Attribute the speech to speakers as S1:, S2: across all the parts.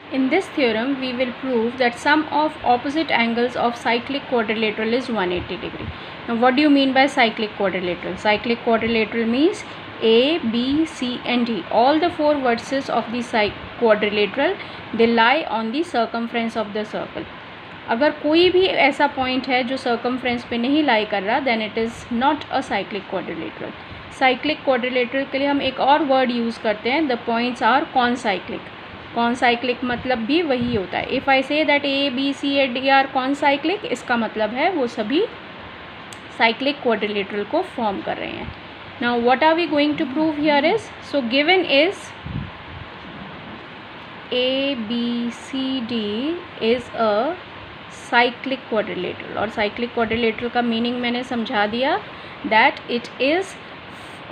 S1: In this theorem, we will prove that sum of opposite angles of cyclic quadrilateral is 180 degree. Now, what do you mean by cyclic quadrilateral? Cyclic quadrilateral means A, B, C and D. All the four vertices of the quadrilateral, they lie on the circumference of the circle. अगर कोई भी ऐसा point है जो circumference पे नहीं लाई कर रहा, then it is not a cyclic quadrilateral. Cyclic quadrilateral के लिए हम एक और वर्ड यूज़ करते हैं, the points are concyclic. Concyclic मतलब भी वही होता है. If I say that A B C and D are concyclic, इसका मतलब है वो सभी साइक्लिक क्वाड्रिलेटरल को फॉर्म कर रहे हैं. Now what are we going to prove here is, so given is A B C D is a cyclic quadrilateral. और साइक्लिक क्वाड्रिलेटरल का मीनिंग मैंने समझा दिया, that it is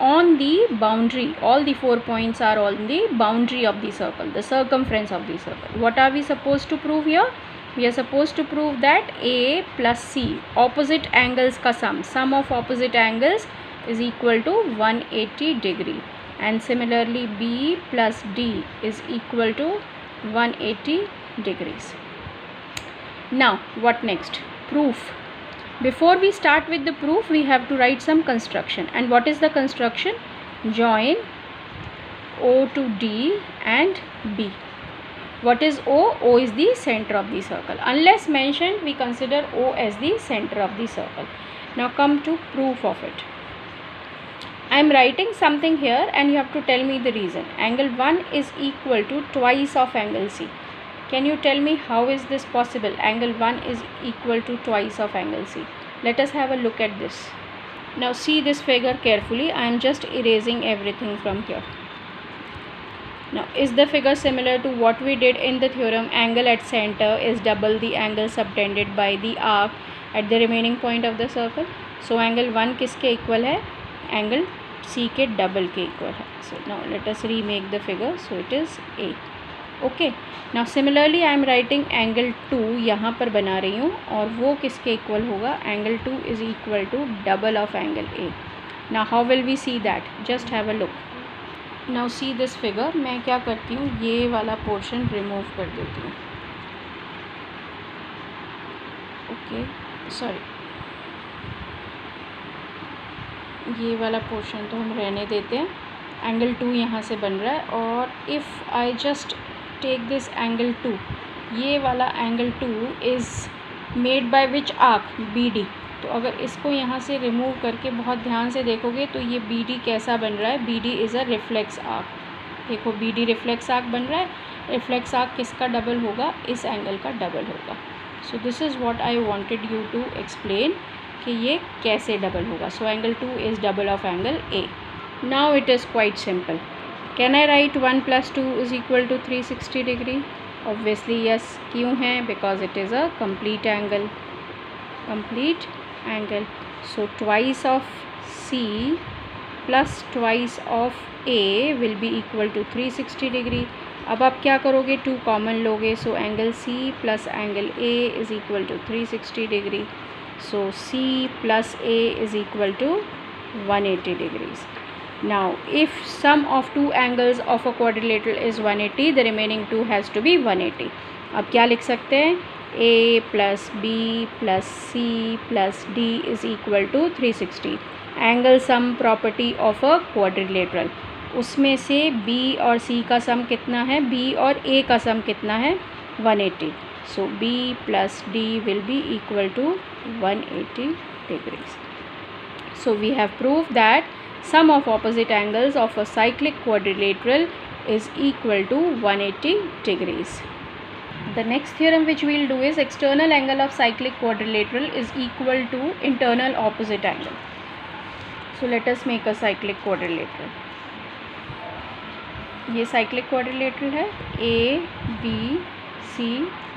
S1: on the boundary, all the 4 points are on the boundary of the circle, the circumference of the circle. What are we supposed to prove here? We are supposed to prove that A plus C, opposite angles का sum of opposite angles is equal to 180 degree, and similarly B plus D is equal to 180 degrees. Now what next? Proof. Before we start with the proof, we have to write some construction. And what is the construction? Join O to D and B. What is O? O is the center of the circle. Unless mentioned, we consider O as the center of the circle. Now come to proof of it. I am writing something here and you have to tell me the reason. Angle 1 is equal to twice of angle C. Can you tell me how is this possible? Angle 1 is equal to twice of angle C. Let us have a look at this. Now see this figure carefully. I am just erasing everything from here. Now is the figure similar to what we did in the theorem? Angle at center is double the angle subtended by the arc at the remaining point of the circle. So angle 1 किसके equal है? Angle C के double के equal है. So now let us remake the figure. So it is A. Okay. Now similarly I am writing angle 2 यहाँ पर बना रही हूँ, और वो किसके इक्वल होगा? Angle 2 is equal to double of angle A. Now how will we see that? Just have a look. Now see this figure. मैं क्या करती हूँ, ये वाला पोर्शन रिमूव कर देती हूँ. ओके, सॉरी, ये वाला पोर्शन तो हम रहने देते हैं. एंगल 2 यहाँ से बन रहा है, और if I just take this angle 2, ये वाला angle 2 is made by which arc? B D. तो अगर इसको यहाँ से रिमूव करके बहुत ध्यान से देखोगे तो ये बी डी कैसा बन रहा है? B D is a reflex arc. देखो बी डी रिफ्लेक्स आर्क बन रहा है. रिफ्लेक्स आर्क किसका डबल होगा? इस एंगल का डबल होगा. So this is what I wanted you to explain कि ये कैसे डबल होगा. So angle 2 is double of angle A. Now it is quite simple. Can I write 1 plus 2 is equal to 360 degree? Obviously yes. क्यों है? Because it is a complete angle. Complete angle. So twice of C plus twice of A will be equal to 360 degree. अब आप क्या करोगे? 2 common लोगे. So angle C plus angle A is equal to 360 degree. So C plus A is equal to 180 degrees. Now if sum of two angles of a quadrilateral is 180, the remaining 2 has to be 180. अब क्या लिख सकते हैं? A plus B plus C plus D is equal to 360. Angle sum property of a quadrilateral. उसमें से B और C का सम कितना है? B और A का सम कितना है? 180. So B plus D will be equal to 180 degrees. So we have proved that sum of opposite angles of a cyclic quadrilateral is equal to 180 degrees. The next theorem which we will do is external angle of cyclic quadrilateral is equal to internal opposite angle. So let us make a cyclic quadrilateral. ये cyclic quadrilateral है, A, B, C,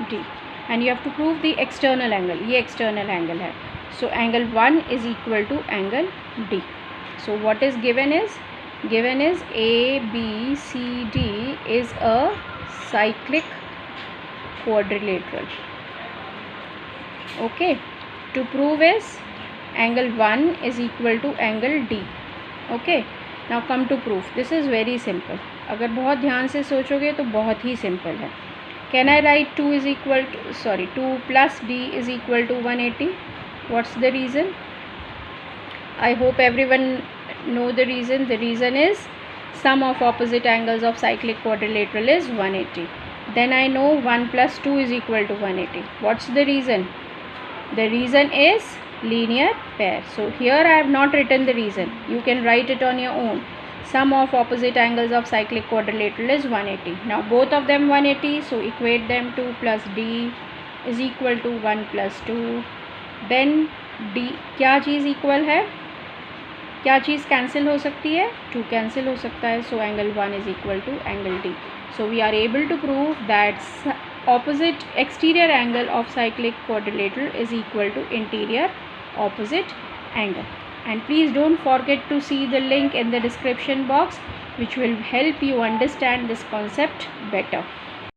S1: D, and you have to prove the external angle. ये external angle है. So angle 1 is equal to angle D. So what is given is A, B, C, D is a cyclic quadrilateral. Okay. To prove is angle 1 is equal to angle D. Okay. Now come to proof. This is very simple. अगर बहुत ध्यान से सोचोगे तो बहुत ही simple है. Can I write 2 is equal to, sorry, 2 plus d is equal to 180? What's the reason? I hope everyone know the reason. The reason is sum of opposite angles of cyclic quadrilateral is 180. Then I know 1 plus 2 is equal to 180. What's the reason? The reason is linear pair. So here I have not written the reason. You can write it on your own. Sum of opposite angles of cyclic quadrilateral is 180. Now both of them 180, so equate them. 2 plus d is equal to 1 plus 2. Then d क्या चीज़ equal है, क्या चीज़ cancel हो सकती है, 2 cancel हो सकता है. So angle 1 is equal to angle D. So we are able to prove that opposite exterior angle of cyclic quadrilateral is equal to interior opposite angle. And please don't forget to see the link in the description box, which will help you understand this concept better.